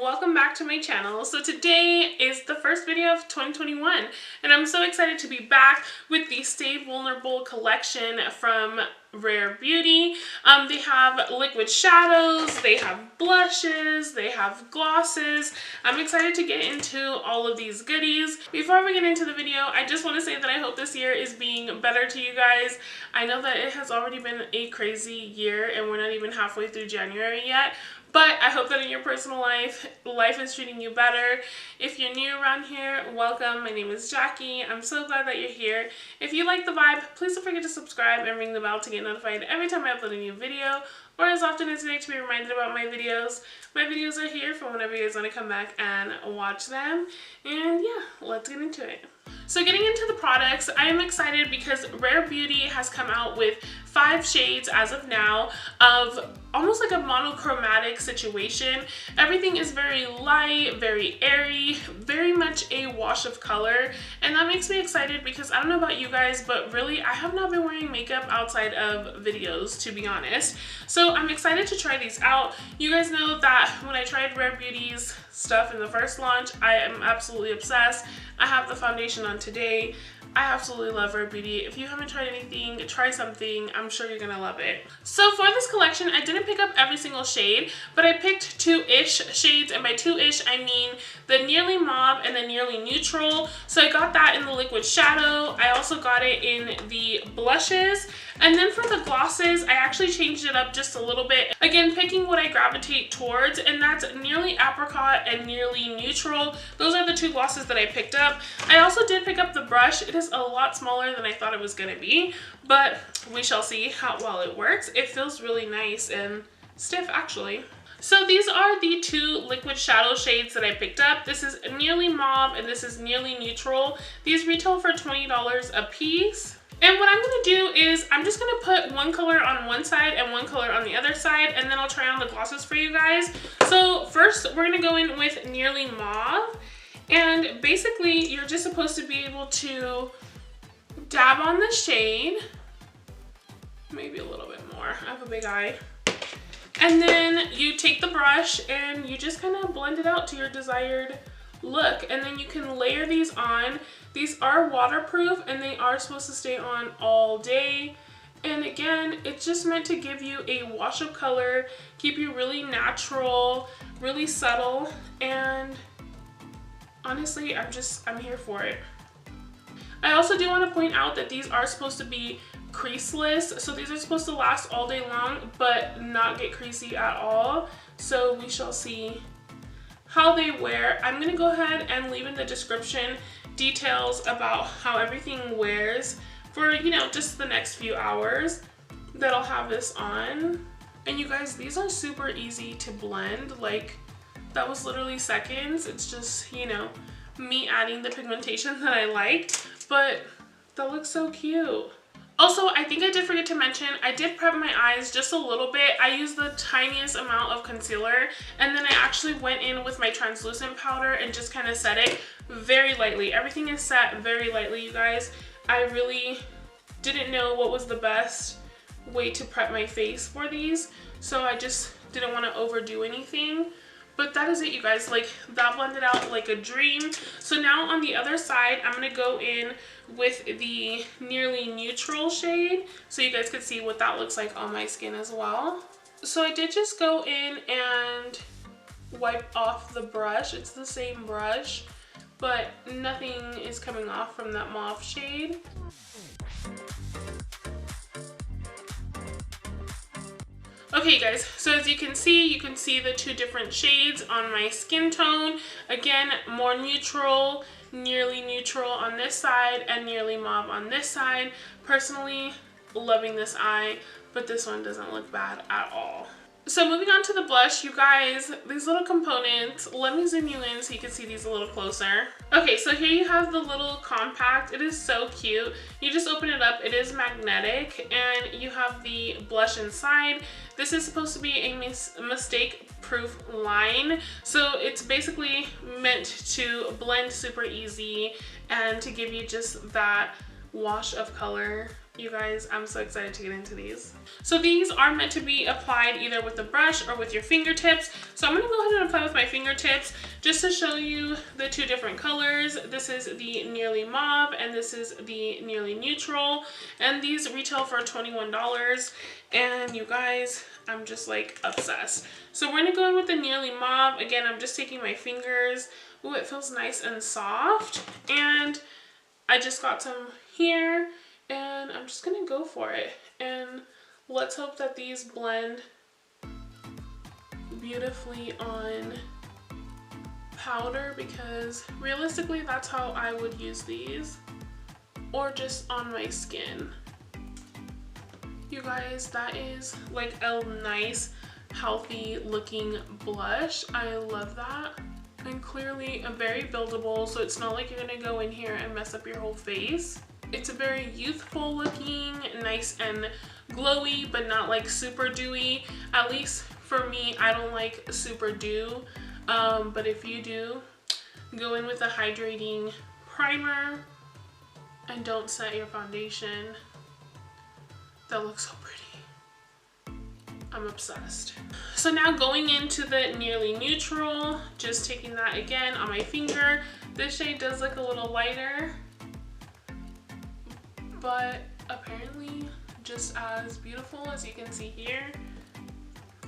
welcome back to my channel. So today is the first video of 2021 and I'm so excited to be back with the Stay Vulnerable collection from Rare Beauty. They have liquid shadows, they have blushes, they have glosses. I'm excited to get into all of these goodies. Before we get into the video, I just want to say that I hope this year is being better to you guys. I know that it has already been a crazy year and we're not even halfway through January yet. But I hope that in your personal life is treating you better. If you're new around here, welcome. My name is Jackie. I'm so glad that you're here. If you like the vibe, please don't forget to subscribe and ring the bell to get notified every time I upload a new video, or as often as you like to be reminded about my videos. My videos are here for whenever you guys want to come back and watch them. And yeah, let's get into it. So getting into the products, I am excited because Rare Beauty has come out with 5 shades as of now of almost like a monochromatic situation. Everything is very light, very airy, very much a wash of color, and that makes me excited because I don't know about you guys, but really I have not been wearing makeup outside of videos, to be honest. So I'm excited to try these out. You guys know that when I tried Rare Beauty's stuff in the first launch, I am absolutely obsessed. I have the foundation on today. I absolutely love Rare Beauty. If you haven't tried anything, try something. I'm sure you're gonna love it. So for this collection, I didn't pick up every single shade, but I picked 2-ish shades, and by 2-ish, I mean the Nearly Mauve and the Nearly Neutral. So I got that in the liquid shadow. I also got it in the blushes. And then for the glosses, I actually changed it up just a little bit. Again, picking what I gravitate towards, and that's Nearly Apricot and Nearly Neutral. Those are the 2 glosses that I picked up. I also did pick up the brush. It is a lot smaller than I thought it was going to be, but we shall see how well it works. It feels really nice and stiff actually. So these are the 2 liquid shadow shades that I picked up. This is Nearly Mauve and this is Nearly Neutral. These retail for $20 a piece. And what I'm going to do is I'm just going to put one color on one side and one color on the other side, and then I'll try on the glosses for you guys. So first we're going to go in with Nearly Mauve, and basically you're just supposed to be able to dab on the shade, maybe a little bit more. I have a big eye. And then you take the brush and you just kind of blend it out to your desired look, and then you can layer these on. These are waterproof and they are supposed to stay on all day. And again, it's just meant to give you a wash of color, keep you really natural, really subtle, and honestly, I'm here for it. I also do want to point out that these are supposed to be creaseless, so these are supposed to last all day long but not get creasy at all. So we shall see how they wear. I'm going to go ahead and leave in the description details about how everything wears for, you know, just the next few hours that I'll have this on. And you guys, these are super easy to blend. Like, that was literally seconds. It's just, you know, me adding the pigmentation that I liked, but that looks so cute. Also, I think I did forget to mention, I did prep my eyes just a little bit. I used the tiniest amount of concealer, and then I actually went in with my translucent powder and just kind of set it very lightly. Everything is set very lightly, you guys. I really didn't know what was the best way to prep my face for these, so I just didn't want to overdo anything. But that is it, you guys. Like, that blended out like a dream. So now on the other side, I'm going to go in with the Nearly Neutral shade so you guys could see what that looks like on my skin as well. So I did just go in and wipe off the brush. It's the same brush, but nothing is coming off from that mauve shade. Okay guys, so as you can see the 2 different shades on my skin tone. Again, more neutral, Nearly Neutral on this side and Nearly Mauve on this side. Personally, loving this eye, but this one doesn't look bad at all. So moving on to the blush, you guys, these little components, let me zoom you in so you can see these a little closer. Okay, so here you have the little compact. It is so cute. You just open it up, it is magnetic, and you have the blush inside. This is supposed to be a mistake-proof line, so it's basically meant to blend super easy and to give you just that wash of color You guys, I'm so excited to get into these. So these are meant to be applied either with a brush or with your fingertips. So I'm gonna go ahead and apply with my fingertips just to show you the two different colors. This is the Nearly Mauve and this is the Nearly Neutral. And these retail for $21. And you guys, I'm just like obsessed. So we're gonna go in with the Nearly Mauve. Again, I'm just taking my fingers. Ooh, it feels nice and soft. And I just got some here. And I'm just gonna go for it. And let's hope that these blend beautifully on powder, because realistically that's how I would use these, or just on my skin. You guys, that is like a nice, healthy looking blush. I love that. And clearly a very buildable, so it's not like you're gonna go in here and mess up your whole face. It's a very youthful looking, nice and glowy, but not like super dewy. At least for me, I don't like super dew. But if you do, go in with a hydrating primer and don't set your foundation. That looks so pretty. I'm obsessed. So now going into the Nearly Neutral, just taking that again on my finger. This shade does look a little lighter, but apparently just as beautiful, as you can see here.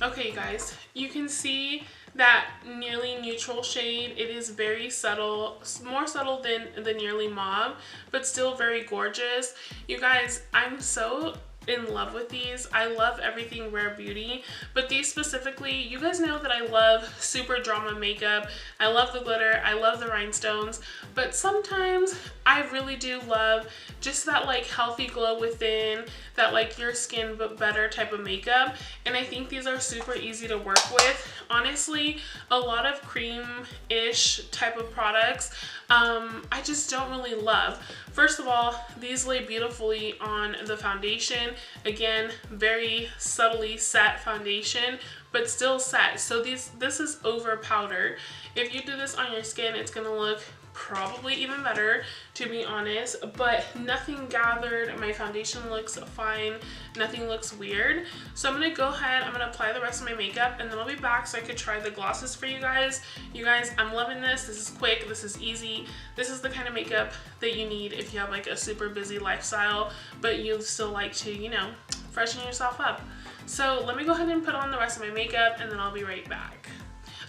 Okay guys, you can see that Nearly Neutral shade. It is very subtle, more subtle than the Nearly Mauve, but still very gorgeous. You guys, I'm so in love with these. I love everything Rare Beauty, but these specifically, you guys know that I love super drama makeup. I love the glitter, I love the rhinestones, but sometimes I really do love just that like healthy glow within, that like your skin but better type of makeup. And I think these are super easy to work with. Honestly, a lot of cream-ish type of products, I just don't really love. First of all, these lay beautifully on the foundation. Again, very subtly set foundation, but still set. So this is over powder. If you do this on your skin, it's gonna look probably even better, to be honest, but nothing gathered. My foundation looks fine, nothing looks weird. So I'm gonna go ahead, I'm gonna apply the rest of my makeup, and then I'll be back so I could try the glosses for you guys. You guys, I'm loving this. This is quick, this is easy. This is the kind of makeup that you need if you have like a super busy lifestyle, but you still like to, you know, freshen yourself up. So let me go ahead and put on the rest of my makeup, and then I'll be right back.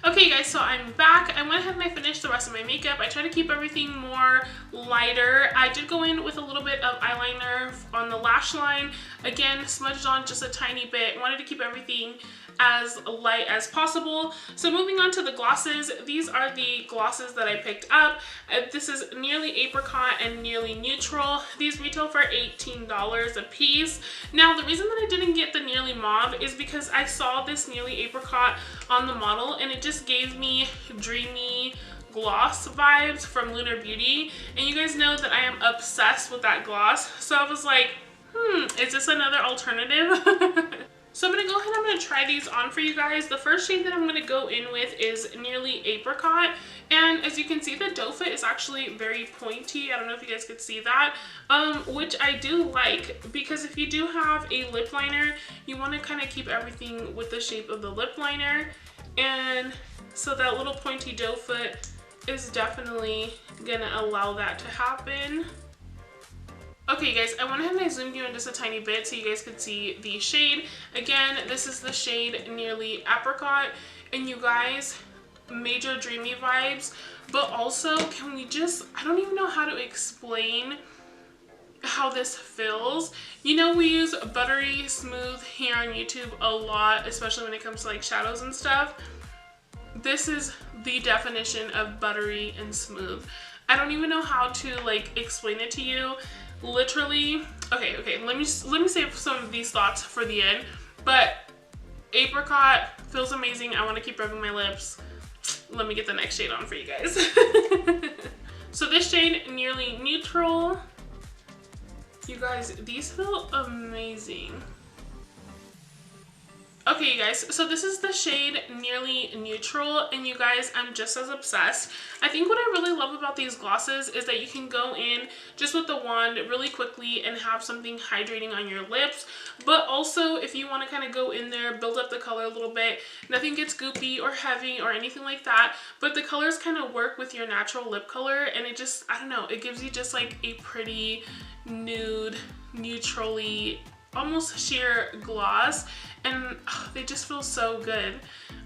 Okay guys, so I'm back. I went ahead and I finished the rest of my makeup. I tried to keep everything more lighter. I did go in with a little bit of eyeliner on the lash line. Again, smudged on just a tiny bit. Wanted to keep everything as light as possible. So moving on to the glosses, these are the glosses that I picked up. This is Nearly Apricot and Nearly Neutral. These retail for $18 a piece. Now the reason that I didn't get the Nearly Mauve is because I saw this Nearly Apricot on the model and it just gave me dreamy gloss vibes from Lunar Beauty, and you guys know that I am obsessed with that gloss. So I was like, is this another alternative? So I'm gonna go ahead and I'm gonna try these on for you guys. The first shade that I'm gonna go in with is Nearly Apricot. And as you can see, the doe foot is actually very pointy. I don't know if you guys could see that, which I do like, because if you do have a lip liner, you wanna kind of keep everything with the shape of the lip liner. And so that little pointy doe foot is definitely gonna allow that to happen. Okay, you guys, I went ahead and I zoomed you in just a tiny bit so you guys could see the shade. Again, this is the shade Nearly Apricot, and you guys, major dreamy vibes, but also, can we just, I don't even know how to explain how this feels. You know, we use buttery smooth here on YouTube a lot, especially when it comes to like shadows and stuff. This is the definition of buttery and smooth. I don't even know how to like explain it to you. Literally, okay, let me save some of these thoughts for the end, but Apricot feels amazing. I want to keep rubbing my lips. Let me get the next shade on for you guys. So this shade, Nearly Neutral. You guys, these feel amazing. Okay, you guys, so this is the shade Nearly Neutral, and you guys, I'm just as obsessed. I think what I really love about these glosses is that you can go in just with the wand really quickly and have something hydrating on your lips, but also if you want to kind of go in there, build up the color a little bit, nothing gets goopy or heavy or anything like that, but the colors kind of work with your natural lip color, and it just, I don't know, it gives you just like a pretty nude, neutrally, almost sheer gloss, and they just feel so good.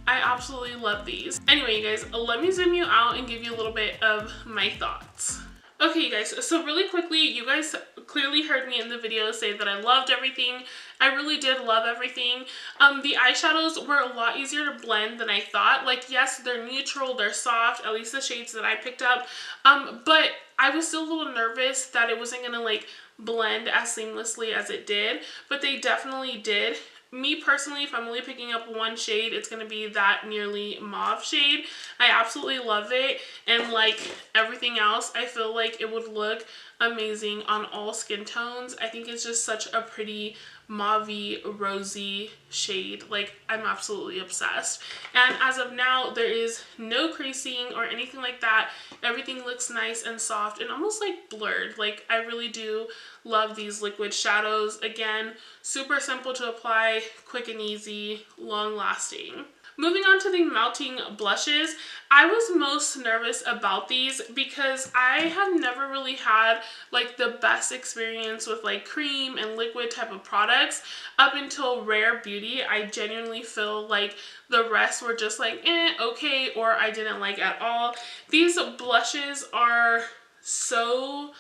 I absolutely love these. Anyway, you guys, let me zoom you out and give you a little bit of my thoughts. Okay, you guys, so really quickly, you guys clearly heard me in the video say that I loved everything. I really did love everything. The eyeshadows were a lot easier to blend than I thought. Like, yes, they're neutral, they're soft, at least the shades that I picked up, but I was still a little nervous that it wasn't gonna like blend as seamlessly as it did, but they definitely did. Me personally, if I'm only picking up one shade, it's going to be that Nearly Mauve shade. I absolutely love it, and like everything else, I feel like it would look amazing on all skin tones. I think it's just such a pretty mauvey, rosy shade. Like, I'm absolutely obsessed. And as of now, there is no creasing or anything like that. Everything looks nice and soft and almost like blurred. Like, I really do love these liquid shadows. Again, super simple to apply, quick and easy, long lasting. Moving on to the melting blushes, I was most nervous about these because I have never really had like the best experience with like cream and liquid type of products up until Rare Beauty. I genuinely feel like the rest were just like okay, or I didn't like at all. These blushes are so,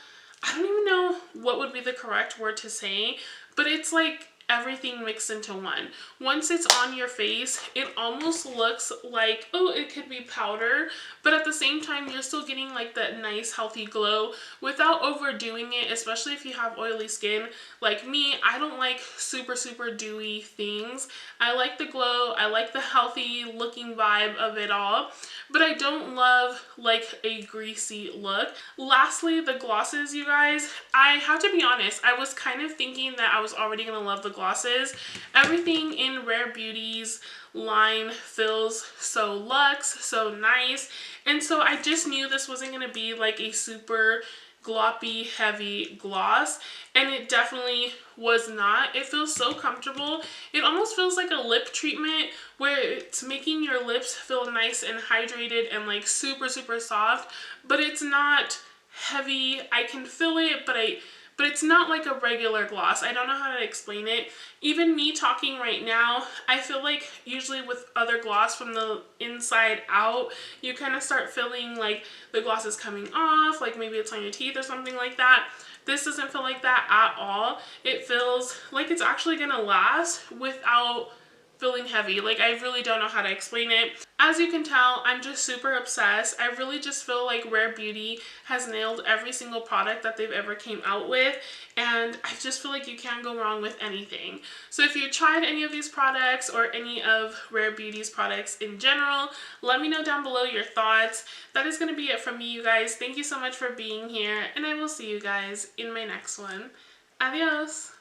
I don't even know what would be the correct word to say, but it's like everything mixed into one. Once it's on your face, it almost looks like, oh, it could be powder, but at the same time, you're still getting like that nice healthy glow without overdoing it, especially if you have oily skin like me. I don't like super, super dewy things. I like the glow, I like the healthy looking vibe of it all, but I don't love like a greasy look. Lastly, the glosses, you guys, I have to be honest, I was kind of thinking that I was already gonna love the glosses. Everything in Rare Beauty's line feels so luxe, so nice, and so I just knew this wasn't going to be like a super gloppy, heavy gloss, and it definitely was not. It feels so comfortable. It almost feels like a lip treatment where it's making your lips feel nice and hydrated and like super, super soft, but it's not heavy. I can feel it, but it's not like a regular gloss. I don't know how to explain it. Even me talking right now, I feel like usually with other gloss from the inside out, you kind of start feeling like the gloss is coming off, like maybe it's on your teeth or something like that. This doesn't feel like that at all. It feels like it's actually gonna last without feeling heavy. Like, I really don't know how to explain it. As you can tell, I'm just super obsessed. I really just feel like Rare Beauty has nailed every single product that they've ever came out with, and I just feel like you can't go wrong with anything. So if you tried any of these products or any of Rare Beauty's products in general, let me know down below your thoughts. That is going to be it from me, you guys. Thank you so much for being here, and I will see you guys in my next one. Adios!